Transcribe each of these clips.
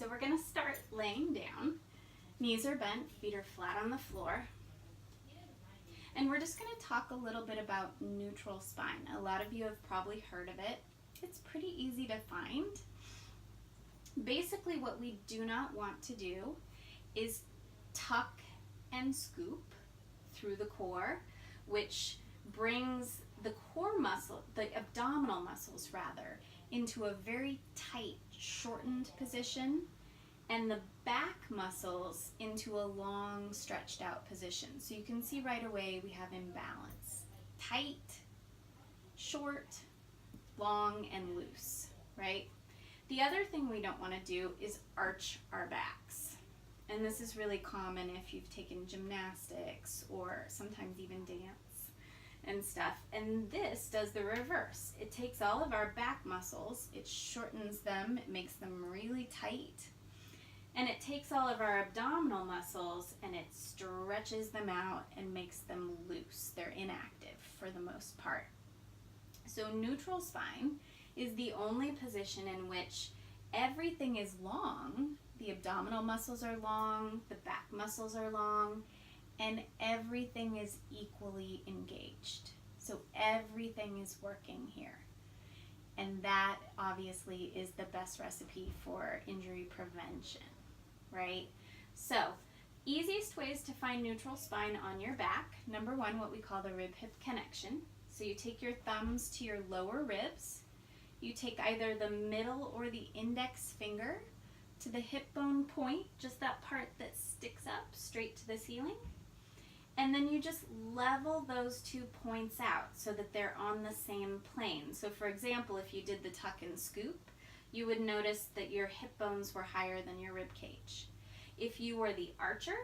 So we're gonna start laying down. Knees are bent, feet are flat on the floor. And we're just gonna talk a little bit about neutral spine. A lot of you have probably heard of it. It's pretty easy to find. Basically what we do not want to do is tuck and scoop through the core, which brings the core muscle, the abdominal muscles rather, into a very tight, shortened position, and the back muscles into a long, stretched out position. So you can see right away we have imbalance. Tight, short, long, and loose, right? The other thing we don't want to do is arch our backs. And this is really common if you've taken gymnastics or sometimes even dance and stuff. And this does the reverse. It takes all of our back muscles, it shortens them, it makes them really tight, and it takes all of our abdominal muscles and it stretches them out and makes them loose. They're inactive for the most part. So neutral spine is the only position in which everything is long. The abdominal muscles are long, the back muscles are long, and everything is equally engaged. So everything is working here. And that obviously is the best recipe for injury prevention, right? So, easiest ways to find neutral spine on your back. Number one, what we call the rib-hip connection. So you take your thumbs to your lower ribs. You take either the middle or the index finger to the hip bone point, just that part that sticks up straight to the ceiling. And then you just level those 2 points out so that they're on the same plane. So for example, if you did the tuck and scoop, you would notice that your hip bones were higher than your rib cage. If you were the archer,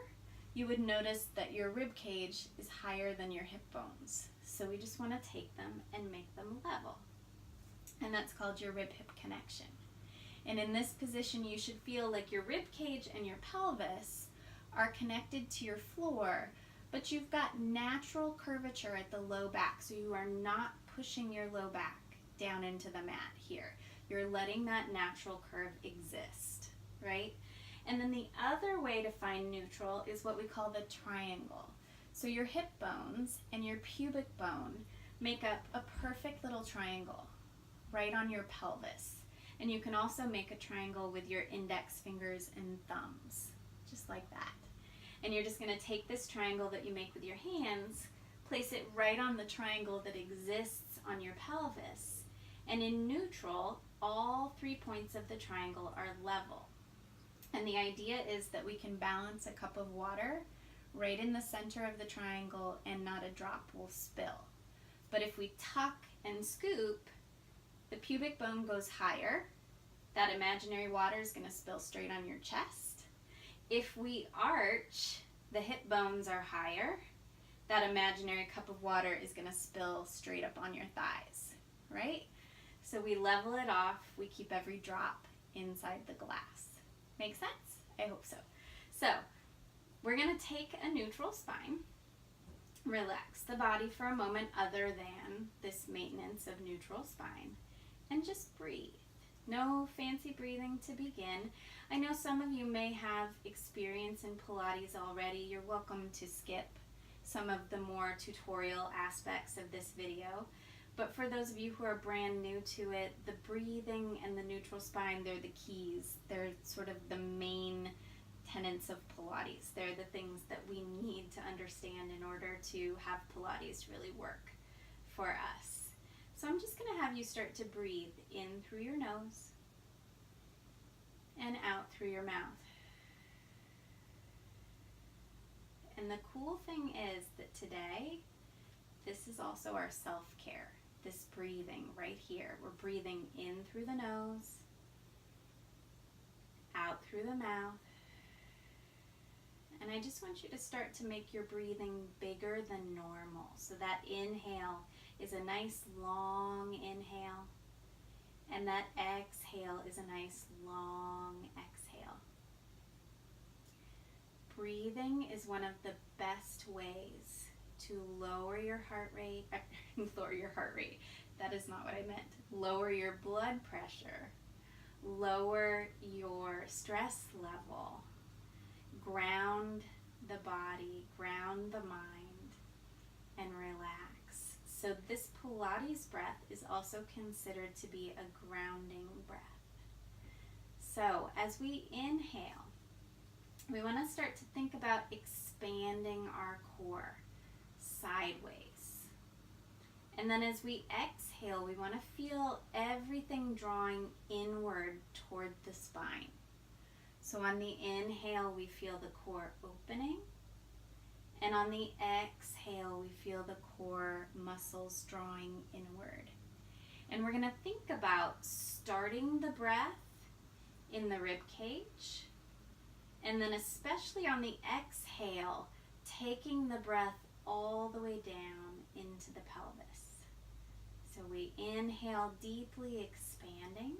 you would notice that your rib cage is higher than your hip bones. So we just want to take them and make them level. And that's called your rib-hip connection. And in this position, you should feel like your rib cage and your pelvis are connected to your floor, but you've got natural curvature at the low back, so you are not pushing your low back down into the mat here. You're letting that natural curve exist, right? And then the other way to find neutral is what we call the triangle. So your hip bones and your pubic bone make up a perfect little triangle right on your pelvis. And you can also make a triangle with your index fingers and thumbs, just like that. And you're just going to take this triangle that you make with your hands, place it right on the triangle that exists on your pelvis, and in neutral, all 3 points of the triangle are level. And the idea is that we can balance a cup of water right in the center of the triangle and not a drop will spill. But if we tuck and scoop, the pubic bone goes higher. That imaginary water is going to spill straight on your chest. If we arch, the hip bones are higher. That imaginary cup of water is going to spill straight up on your thighs, right? So we level it off. We keep every drop inside the glass. Make sense? I hope so. So we're going to take a neutral spine, relax the body for a moment other than this maintenance of neutral spine, and just breathe. No fancy breathing to begin. I know some of you may have experience in Pilates already. You're welcome to skip some of the more tutorial aspects of this video. But for those of you who are brand new to it, the breathing and the neutral spine, they're the keys. They're sort of the main tenets of Pilates. They're the things that we need to understand in order to have Pilates really work for us. So I'm just going to have you start to breathe in through your nose and out through your mouth. And the cool thing is that today, this is also our self-care. This breathing right here. We're breathing in through the nose, out through the mouth. And I just want you to start to make your breathing bigger than normal. So that inhale is a nice long inhale, and that exhale is a nice long exhale. Breathing is one of the best ways to lower your heart rate, that is not what I meant, lower your blood pressure, lower your stress level, ground the body, ground the mind, and relax. So this Pilates breath is also considered to be a grounding breath. So as we inhale, we want to start to think about expanding our core sideways. And then as we exhale, we want to feel everything drawing inward toward the spine. So on the inhale, we feel the core opening. And on the exhale, we feel the core muscles drawing inward. And we're going to think about starting the breath in the rib cage. And then especially on the exhale, taking the breath all the way down into the pelvis. So we inhale deeply, expanding.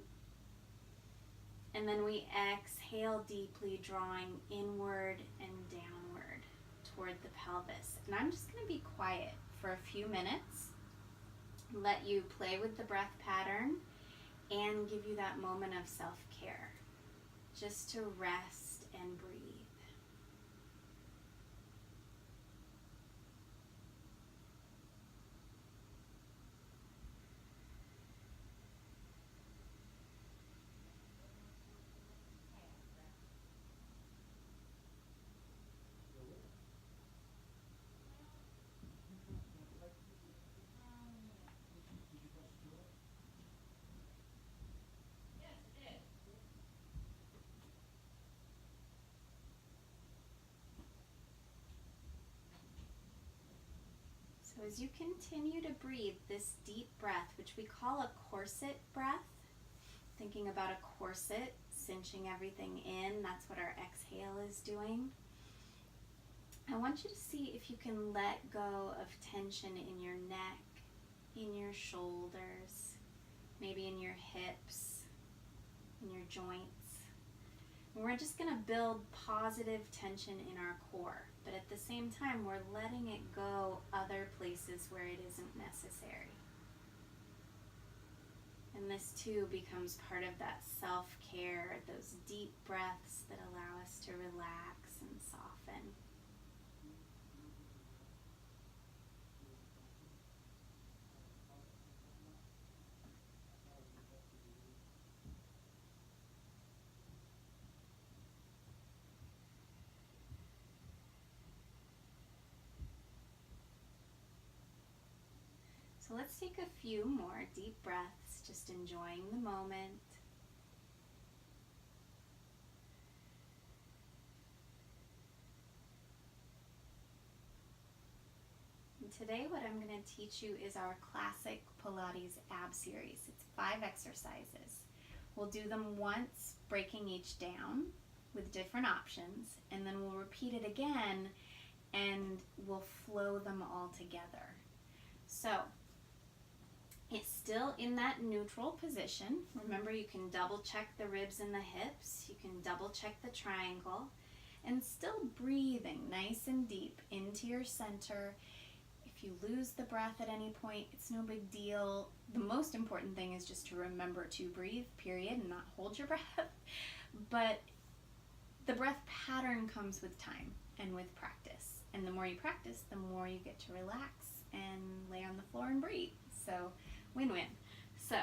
And then we exhale deeply, drawing inward and downward toward the pelvis. And I'm just going to be quiet for a few minutes, let you play with the breath pattern, and give you that moment of self-care, just to rest and breathe. So as you continue to breathe this deep breath, which we call a corset breath, thinking about a corset cinching everything in, that's what our exhale is doing. I want you to see if you can let go of tension in your neck, in your shoulders, maybe in your hips, in your joints. And we're just going to build positive tension in our core, but at the same time, we're letting it go other places where it isn't necessary. And this too becomes part of that self-care, those deep breaths that allow us to relax and soften. So let's take a few more deep breaths, just enjoying the moment. And today what I'm going to teach you is our classic Pilates ab series. It's 5 exercises. We'll do them once, breaking each down with different options, and then we'll repeat it again and we'll flow them all together. So it's still in that neutral position. Remember, you can double check the ribs and the hips. You can double check the triangle, and still breathing nice and deep into your center. If you lose the breath at any point, it's no big deal. The most important thing is just to remember to breathe, period, and not hold your breath. But the breath pattern comes with time and with practice. And the more you practice, the more you get to relax and lay on the floor and breathe. So win-win. So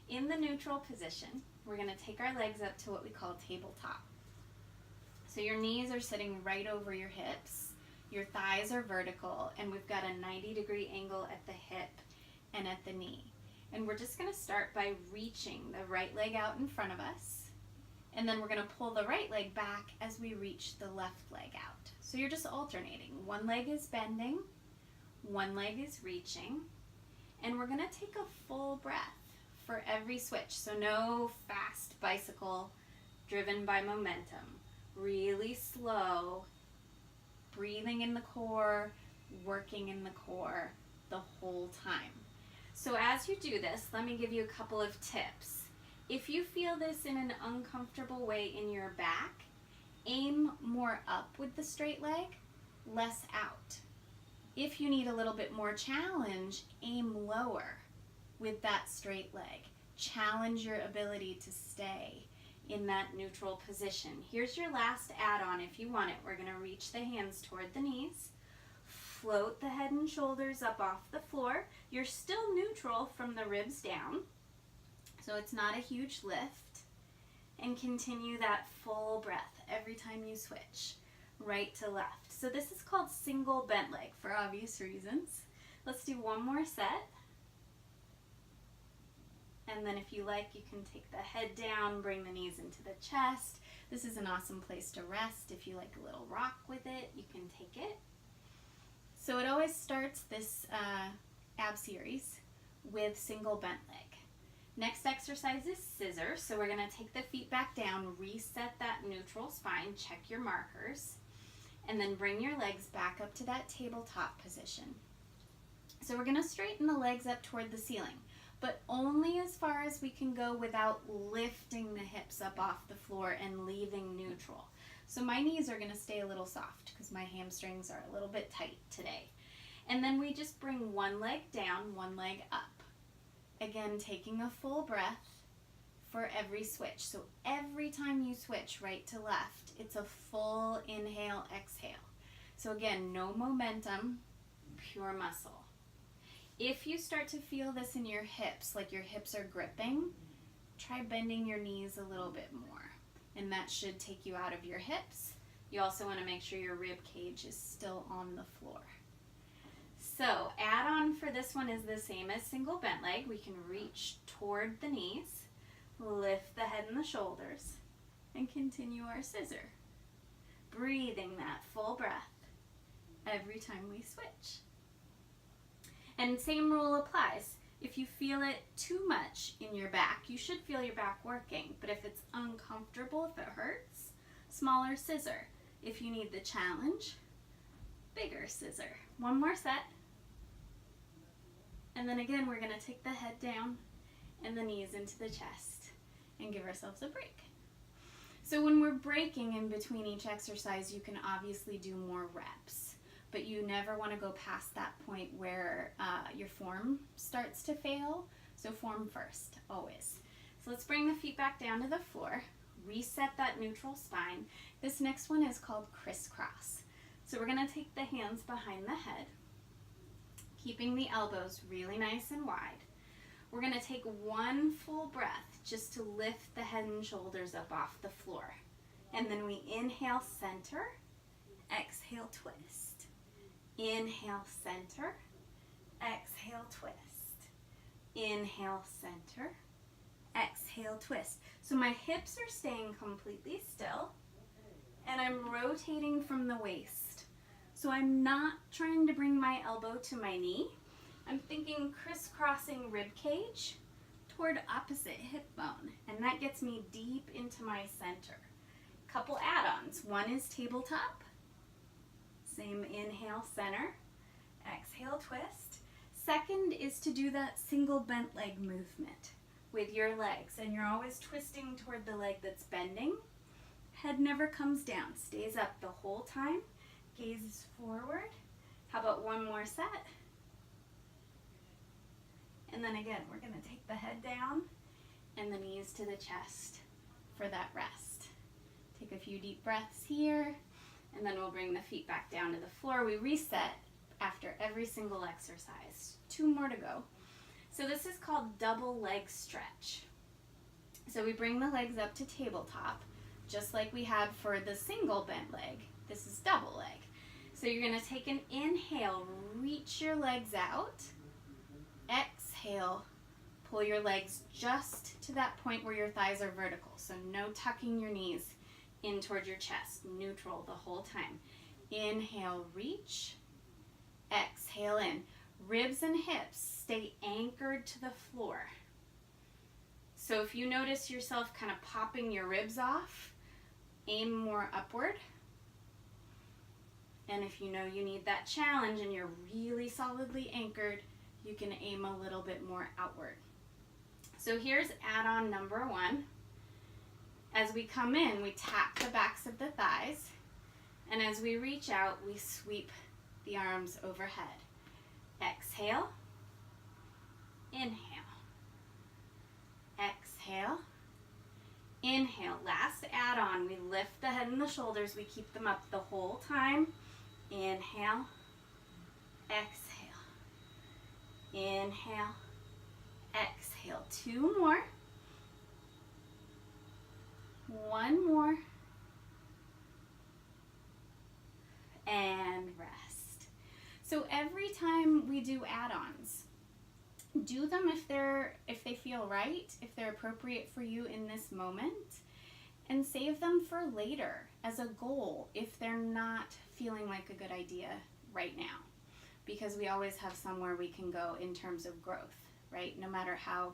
in the neutral position, we're going to take our legs up to what we call tabletop. So your knees are sitting right over your hips, your thighs are vertical, and we've got a 90-degree angle at the hip and at the knee. And we're just going to start by reaching the right leg out in front of us, and then we're going to pull the right leg back as we reach the left leg out. So you're just alternating. One leg is bending, one leg is reaching, and we're going to take a full breath for every switch. So no fast bicycle driven by momentum. Really slow, breathing in the core, working in the core the whole time. So as you do this, let me give you a couple of tips. If you feel this in an uncomfortable way in your back, aim more up with the straight leg, less out. If you need a little bit more challenge, aim lower with that straight leg. Challenge your ability to stay in that neutral position. Here's your last add-on if you want it. We're going to reach the hands toward the knees, float the head and shoulders up off the floor. You're still neutral from the ribs down, so it's not a huge lift. And continue that full breath every time you switch, right to left. So this is called single bent leg for obvious reasons. Let's do one more set. And then if you like, you can take the head down, bring the knees into the chest. This is an awesome place to rest. If you like a little rock with it, you can take it. So it always starts this ab series with single bent leg. Next exercise is scissor. So we're going to take the feet back down, reset that neutral spine, check your markers, and then bring your legs back up to that tabletop position. So we're going to straighten the legs up toward the ceiling, but only as far as we can go without lifting the hips up off the floor and leaving neutral. So my knees are going to stay a little soft because my hamstrings are a little bit tight today. And then we just bring one leg down, one leg up. Again, taking a full breath for every switch. So every time you switch right to left, it's a full inhale, exhale. So again, no momentum, pure muscle. If you start to feel this in your hips, like your hips are gripping, try bending your knees a little bit more. And that should take you out of your hips. You also want to make sure your rib cage is still on the floor. So add-on for this one is the same as single bent leg. We can reach toward the knees, lift the head and the shoulders, and continue our scissor. Breathing that full breath every time we switch. And same rule applies. If you feel it too much in your back, you should feel your back working. But if it's uncomfortable, if it hurts, smaller scissor. If you need the challenge, bigger scissor. One more set. And then again, we're going to take the head down and the knees into the chest and give ourselves a break. So when we're breaking in between each exercise, you can obviously do more reps, but you never want to go past that point where your form starts to fail. So form first, always. So let's bring the feet back down to the floor, reset that neutral spine. This next one is called crisscross. So we're going to take the hands behind the head, keeping the elbows really nice and wide. We're going to take one full breath just to lift the head and shoulders up off the floor. And then we inhale, center, exhale, twist. Inhale, center, exhale, twist. Inhale, center, exhale, twist. So my hips are staying completely still, and I'm rotating from the waist. So I'm not trying to bring my elbow to my knee. I'm thinking crisscrossing rib cage toward opposite hip bone, and that gets me deep into my center. Couple add-ons. One is tabletop. Same inhale, center, exhale, twist. Second is to do that single bent leg movement with your legs, and you're always twisting toward the leg that's bending. Head never comes down, stays up the whole time. Gaze is forward. How about one more set? And then again, we're going to take the head down and the knees to the chest for that rest. Take a few deep breaths here, and then we'll bring the feet back down to the floor. We reset after every single exercise. 2 more to go. So this is called double leg stretch. So we bring the legs up to tabletop, just like we had for the single bent leg. This is double leg. So you're going to take an inhale, reach your legs out. Exhale, pull your legs just to that point where your thighs are vertical. So no tucking your knees in toward your chest, neutral the whole time. Inhale, reach. Exhale in. Ribs and hips stay anchored to the floor. So if you notice yourself kind of popping your ribs off, aim more upward. And if you know you need that challenge and you're really solidly anchored, you can aim a little bit more outward. So here's add-on number 1. As we come in, we tap the backs of the thighs, and as we reach out, we sweep the arms overhead. Exhale, inhale, exhale, Inhale, last add-on. We lift the head and the shoulders. We keep them up the whole time. Inhale, exhale. Inhale, exhale. 2 more. 1 more. And rest. So every time we do add-ons, do them if they feel right, if they're appropriate for you in this moment, and save them for later as a goal if they're not feeling like a good idea right now, because we always have somewhere we can go in terms of growth, right? No matter how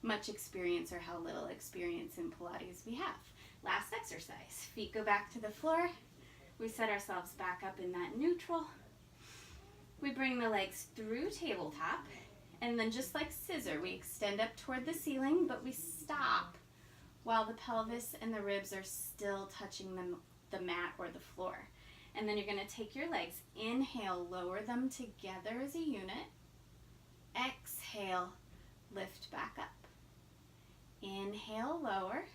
much experience or how little experience in Pilates we have. Last exercise. Feet go back to the floor. We set ourselves back up in that neutral. We bring the legs through tabletop, and then just like scissor, we extend up toward the ceiling, but we stop while the pelvis and the ribs are still touching the mat or the floor. And then you're going to take your legs, inhale, lower them together as a unit. Exhale, lift back up. Inhale, lower.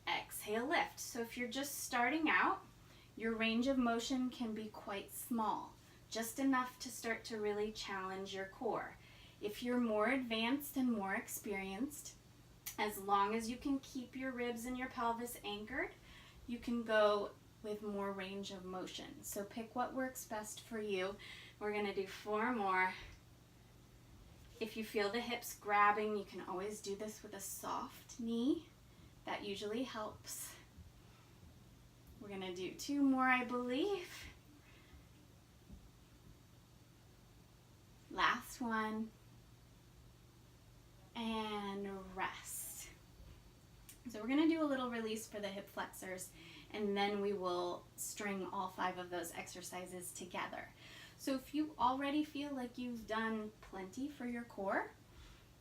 Exhale, lift. So if you're just starting out, your range of motion can be quite small, just enough to start to really challenge your core. If you're more advanced and more experienced, as long as you can keep your ribs and your pelvis anchored, you can go with more range of motion. So pick what works best for you. We're going to do 4 more. If you feel the hips grabbing, you can always do this with a soft knee. That usually helps. We're going to do 2 more, I believe. Last one. And rest. So we're going to do a little release for the hip flexors, and then we will string all 5 of those exercises together. So if you already feel like you've done plenty for your core,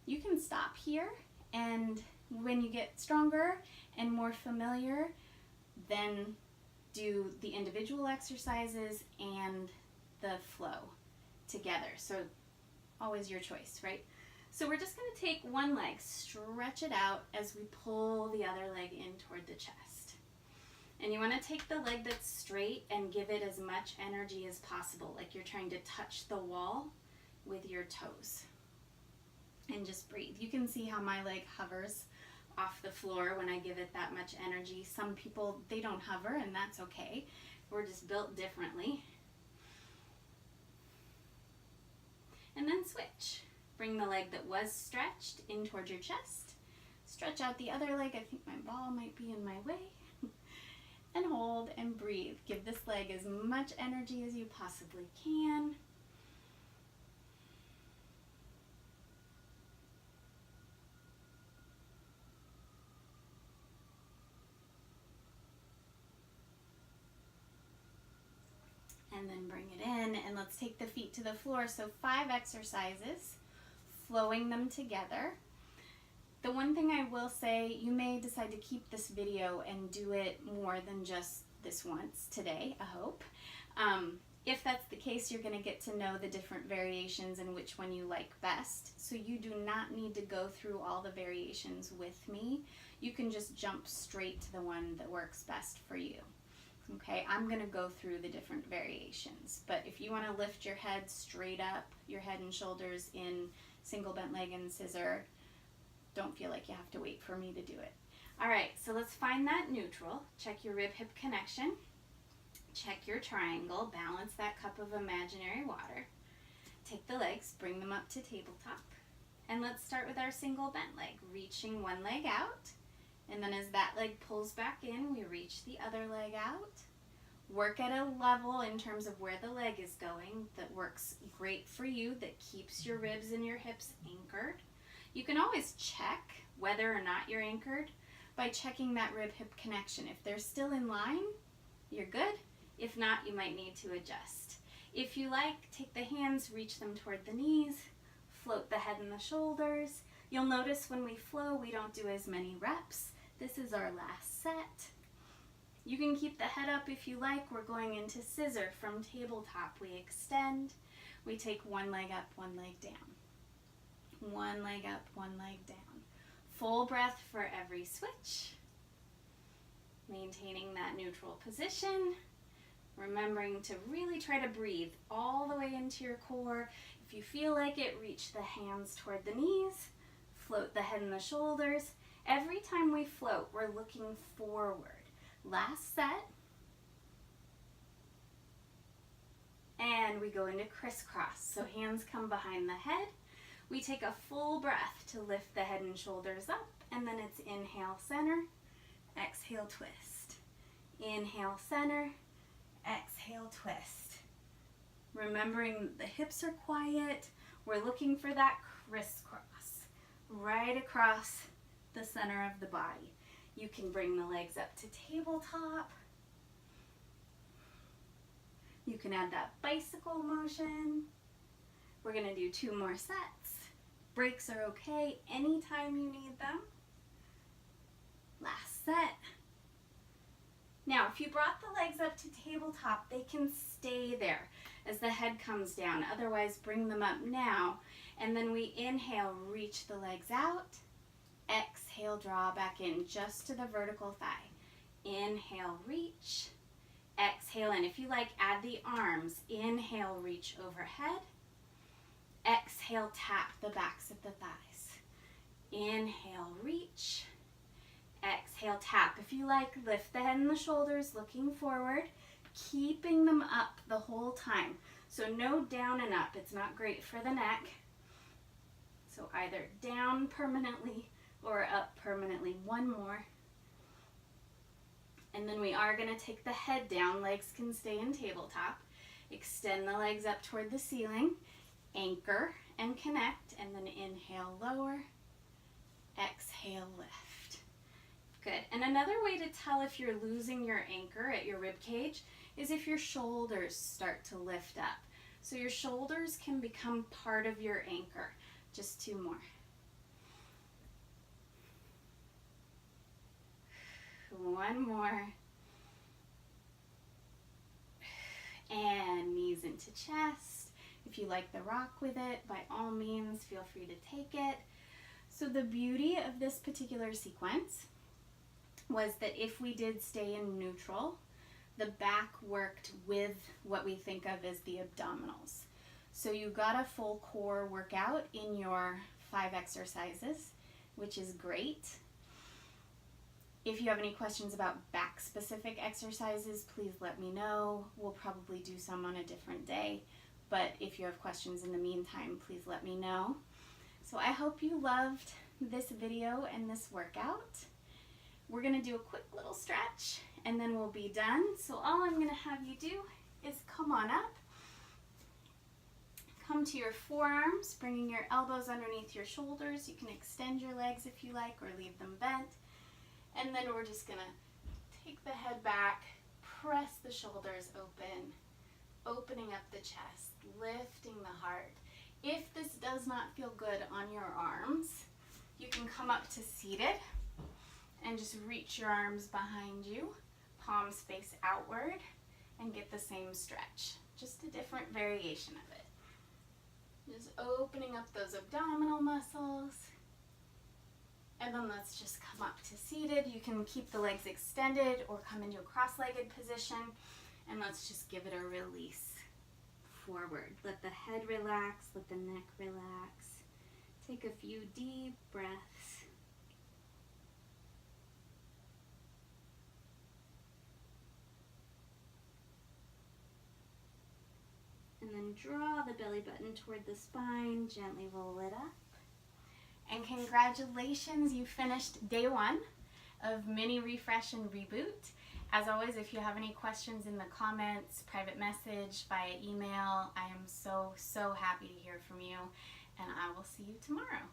you can stop here, and when you get stronger and more familiar, then do the individual exercises and the flow together. So always your choice, right? So we're just going to take one leg, stretch it out as we pull the other leg in toward the chest. And you want to take the leg that's straight and give it as much energy as possible, like you're trying to touch the wall with your toes. And just breathe. You can see how my leg hovers off the floor when I give it that much energy. Some people, they don't hover, and that's okay. We're just built differently. And then switch. Bring the leg that was stretched in towards your chest. Stretch out the other leg. I think my ball might be in my way. And hold and breathe. Give this leg as much energy as you possibly can. And then bring it in, and let's take the feet to the floor. So 5 exercises, flowing them together. The one thing I will say, you may decide to keep this video and do it more than just this once today, I hope. If that's the case, you're going to get to know the different variations and which one you like best. So you do not need to go through all the variations with me. You can just jump straight to the one that works best for you. Okay, I'm going to go through the different variations, but if you want to lift your head straight up, your head and shoulders in single bent leg and scissor, don't feel like you have to wait for me to do it. All right, so let's find that neutral. Check your rib-hip connection. Check your triangle. Balance that cup of imaginary water. Take the legs, bring them up to tabletop, and let's start with our single bent leg, reaching one leg out. And then as that leg pulls back in, we reach the other leg out. Work at a level in terms of where the leg is going that works great for you, that keeps your ribs and your hips anchored. You can always check whether or not you're anchored by checking that rib-hip connection. If they're still in line, you're good. If not, you might need to adjust. If you like, take the hands, reach them toward the knees, float the head and the shoulders. You'll notice when we flow, we don't do as many reps. This is our last set. You can keep the head up if you like. We're going into scissor from tabletop. We extend. We take one leg up, one leg down. One leg up, one leg down. Full breath for every switch. Maintaining that neutral position. Remembering to really try to breathe all the way into your core. If you feel like it, reach the hands toward the knees. Float the head and the shoulders. Every time we float, we're looking forward. Last set. And we go into crisscross. So hands come behind the head. We take a full breath to lift the head and shoulders up. And then it's inhale, center. Exhale, twist. Inhale, center. Exhale, twist. Remembering the hips are quiet. We're looking for that crisscross right across the center of the body. You can bring the legs up to tabletop. You can add that bicycle motion. We're going to do 2 more sets. Breaks are okay anytime you need them. Last set. Now, if you brought the legs up to tabletop, they can stay there as the head comes down. Otherwise, bring them up now. And then we inhale, reach the legs out. Exhale, draw back in just to the vertical thigh. Inhale, reach. Exhale, and if you like, add the arms. Inhale, reach overhead. Exhale, tap the backs of the thighs. Inhale, reach. Exhale, tap. If you like, lift the head and the shoulders, looking forward, keeping them up the whole time. So no down and up. It's not great for the neck. So either down permanently or up permanently. 1 more. And then we are going to take the head down. Legs can stay in tabletop. Extend the legs up toward the ceiling. Anchor and connect. And then inhale, lower. Exhale, lift. Good. And another way to tell if you're losing your anchor at your rib cage is if your shoulders start to lift up. So your shoulders can become part of your anchor. Just 2 more. 1 more. And knees into chest. If you like the rock with it, by all means, feel free to take it. So the beauty of this particular sequence was that if we did stay in neutral, the back worked with what we think of as the abdominals. So you got a full core workout in your 5 exercises, which is great. If you have any questions about back-specific exercises, please let me know. We'll probably do some on a different day, but if you have questions in the meantime, please let me know. So I hope you loved this video and this workout. We're going to do a quick little stretch and then we'll be done. So all I'm going to have you do is come on up. Come to your forearms, bringing your elbows underneath your shoulders. You can extend your legs if you like or leave them bent. And then we're just going to take the head back, press the shoulders open, opening up the chest, lifting the heart. If this does not feel good on your arms, you can come up to seated and just reach your arms behind you, palms face outward, and get the same stretch. Just a different variation of it. Just opening up those abdominal muscles. And then let's just come up to seated. You can keep the legs extended or come into a cross-legged position. And let's just give it a release forward. Let the head relax, let the neck relax. Take a few deep breaths. And then draw the belly button toward the spine, gently roll it up. And congratulations, you finished day 1 of Mini Refresh and Reboot. As always, if you have any questions in the comments, private message, via email, I am so happy to hear from you, and I will see you tomorrow.